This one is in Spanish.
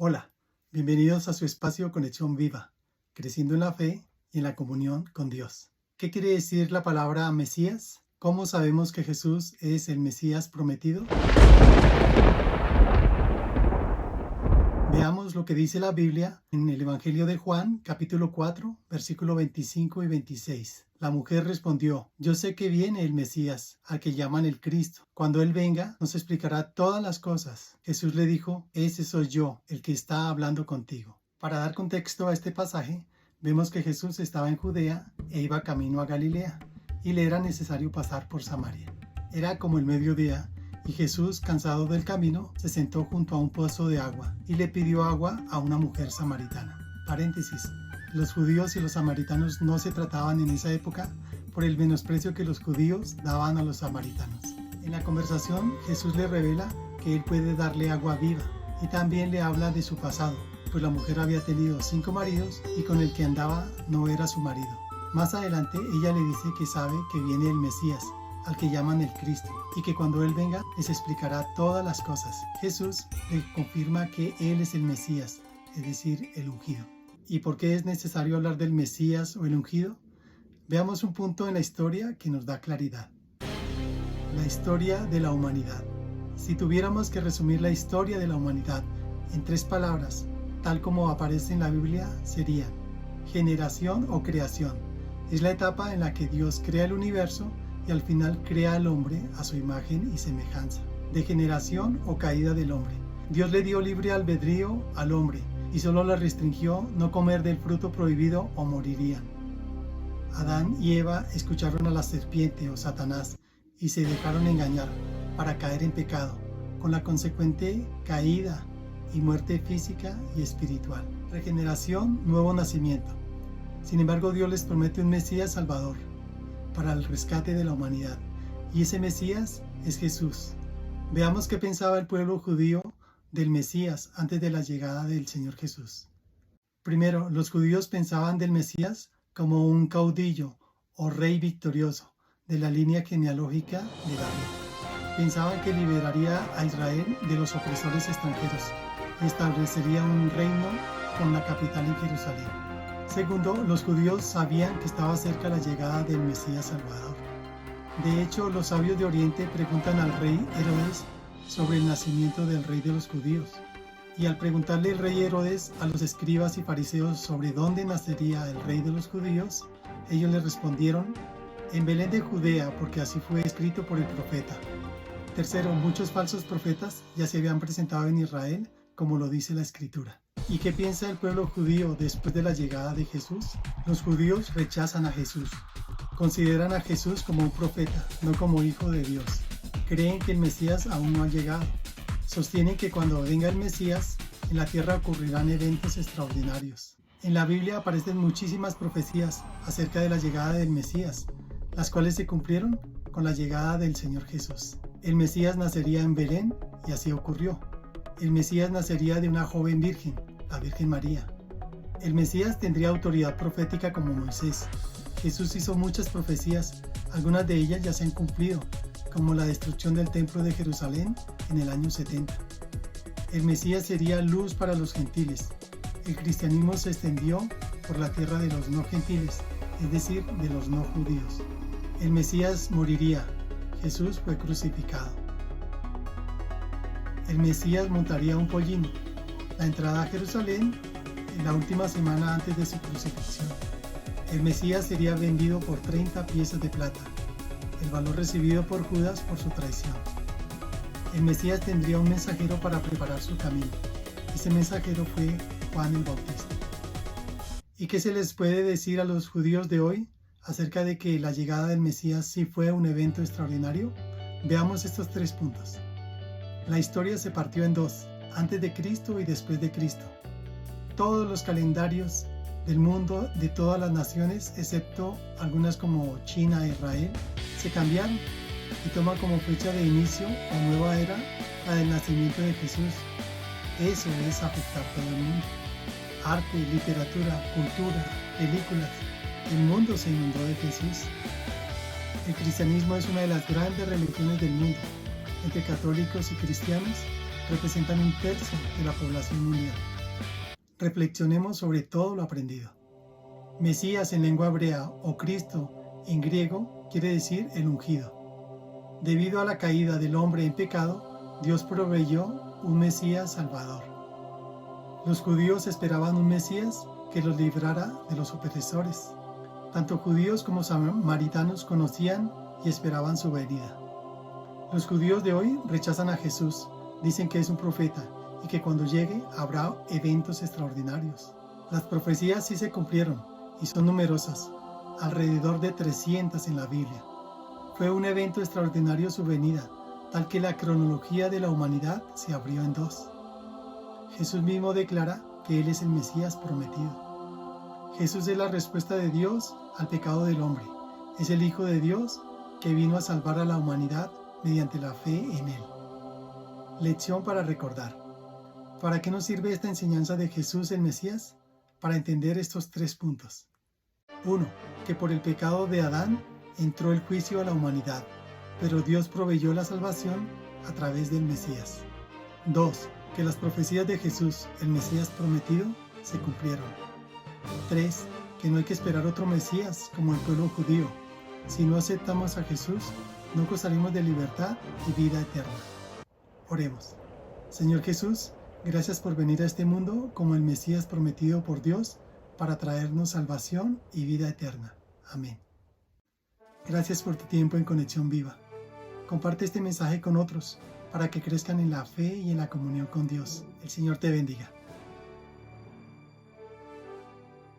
Hola, bienvenidos a su espacio Conexión Viva, creciendo en la fe y en la comunión con Dios. ¿Qué quiere decir la palabra Mesías? ¿Cómo sabemos que Jesús es el Mesías prometido? Veamos lo que dice la Biblia en el Evangelio de Juan, capítulo 4, versículo 25 y 26. La mujer respondió: yo sé que viene el Mesías, al que llaman el Cristo. Cuando Él venga, nos explicará todas las cosas. Jesús le dijo: ese soy yo, el que está hablando contigo. Para dar contexto a este pasaje, vemos que Jesús estaba en Judea e iba camino a Galilea, y le era necesario pasar por Samaria. Era como el mediodía, y Jesús, cansado del camino, se sentó junto a un pozo de agua y le pidió agua a una mujer samaritana. Paréntesis. Los judíos y los samaritanos no se trataban en esa época por el menosprecio que los judíos daban a los samaritanos. En la conversación, Jesús le revela que Él puede darle agua viva y también le habla de su pasado, pues la mujer había tenido 5 maridos y con el que andaba no era su marido. Más adelante, ella le dice que sabe que viene el Mesías, al que llaman el Cristo, y que cuando Él venga les explicará todas las cosas. Jesús le confirma que Él es el Mesías, es decir, el ungido. ¿Y por qué es necesario hablar del Mesías o el ungido? Veamos un punto en la historia que nos da claridad. La historia de la humanidad. Si tuviéramos que resumir la historia de la humanidad en 3 palabras, tal como aparece en la Biblia, serían: generación o creación. Es la etapa en la que Dios crea el universo y al final crea al hombre a su imagen y semejanza. Degeneración o caída del hombre. Dios le dio libre albedrío al hombre y solo le restringió no comer del fruto prohibido o morirían. Adán y Eva escucharon a la serpiente o Satanás y se dejaron engañar para caer en pecado, con la consecuente caída y muerte física y espiritual. Regeneración, nuevo nacimiento. Sin embargo, Dios les promete un Mesías salvador para el rescate de la humanidad, y ese Mesías es Jesús. Veamos qué pensaba el pueblo judío del Mesías antes de la llegada del Señor Jesús. Primero, los judíos pensaban del Mesías como un caudillo o rey victorioso de la línea genealógica de David. Pensaban que liberaría a Israel de los opresores extranjeros y establecería un reino con la capital en Jerusalén. Segundo, los judíos sabían que estaba cerca la llegada del Mesías Salvador. De hecho, los sabios de Oriente preguntan al rey Herodes sobre el nacimiento del rey de los judíos. Y al preguntarle el rey Herodes a los escribas y fariseos sobre dónde nacería el rey de los judíos, ellos le respondieron: en Belén de Judea, porque así fue escrito por el profeta. Tercero, muchos falsos profetas ya se habían presentado en Israel, como lo dice la Escritura. ¿Y qué piensa el pueblo judío después de la llegada de Jesús? Los judíos rechazan a Jesús. Consideran a Jesús como un profeta, no como hijo de Dios. Creen que el Mesías aún no ha llegado. Sostienen que cuando venga el Mesías, en la tierra ocurrirán eventos extraordinarios. En la Biblia aparecen muchísimas profecías acerca de la llegada del Mesías, las cuales se cumplieron con la llegada del Señor Jesús. El Mesías nacería en Belén, y así ocurrió. El Mesías nacería de una joven virgen, la Virgen María. El Mesías tendría autoridad profética como Moisés. Jesús hizo muchas profecías, algunas de ellas ya se han cumplido, como la destrucción del templo de Jerusalén en el año 70. El Mesías sería luz para los gentiles. El cristianismo se extendió por la tierra de los no gentiles, es decir, de los no judíos. El Mesías moriría. Jesús fue crucificado. El Mesías montaría un pollino. La entrada a Jerusalén en la última semana antes de su crucifixión. El Mesías sería vendido por 30 piezas de plata, el valor recibido por Judas por su traición. El Mesías tendría un mensajero para preparar su camino. Ese mensajero fue Juan el Bautista. ¿Y qué se les puede decir a los judíos de hoy acerca de que la llegada del Mesías sí fue un evento extraordinario? Veamos estos 3 puntos. La historia se partió en 2, antes de Cristo y después de Cristo. Todos los calendarios del mundo de todas las naciones, excepto algunas como China e Israel, se cambiaron y toman como fecha de inicio o nueva era la del nacimiento de Jesús. Eso es afectar todo el mundo. Arte, literatura, cultura, películas. El mundo se inundó de Jesús. El cristianismo es una de las grandes religiones del mundo. Entre católicos y cristianos representan 1/3 de la población mundial. Reflexionemos sobre todo lo aprendido. Mesías en lengua hebrea o Cristo en griego quiere decir el ungido. Debido a la caída del hombre en pecado, Dios proveyó un Mesías salvador. Los judíos esperaban un Mesías que los librara de los opresores. Tanto judíos como samaritanos conocían y esperaban su venida. Los judíos de hoy rechazan a Jesús, dicen que es un profeta y que cuando llegue habrá eventos extraordinarios. Las profecías sí se cumplieron y son numerosas, alrededor de 300 en la Biblia. Fue un evento extraordinario su venida, tal que la cronología de la humanidad se abrió en dos. Jesús mismo declara que Él es el Mesías prometido. Jesús es la respuesta de Dios al pecado del hombre. Es el Hijo de Dios que vino a salvar a la humanidad mediante la fe en Él. Lección para recordar. ¿Para qué nos sirve esta enseñanza de Jesús el Mesías? Para entender estos 3 puntos. 1. Que por el pecado de Adán entró el juicio a la humanidad, pero Dios proveyó la salvación a través del Mesías. 2. Que las profecías de Jesús, el Mesías prometido, se cumplieron. 3. Que no hay que esperar otro Mesías como el pueblo judío. Si no aceptamos a Jesús, no gozaremos de libertad y vida eterna. Oremos. Señor Jesús, gracias por venir a este mundo como el Mesías prometido por Dios para traernos salvación y vida eterna. Amén. Gracias por tu tiempo en Conexión Viva. Comparte este mensaje con otros para que crezcan en la fe y en la comunión con Dios. El Señor te bendiga.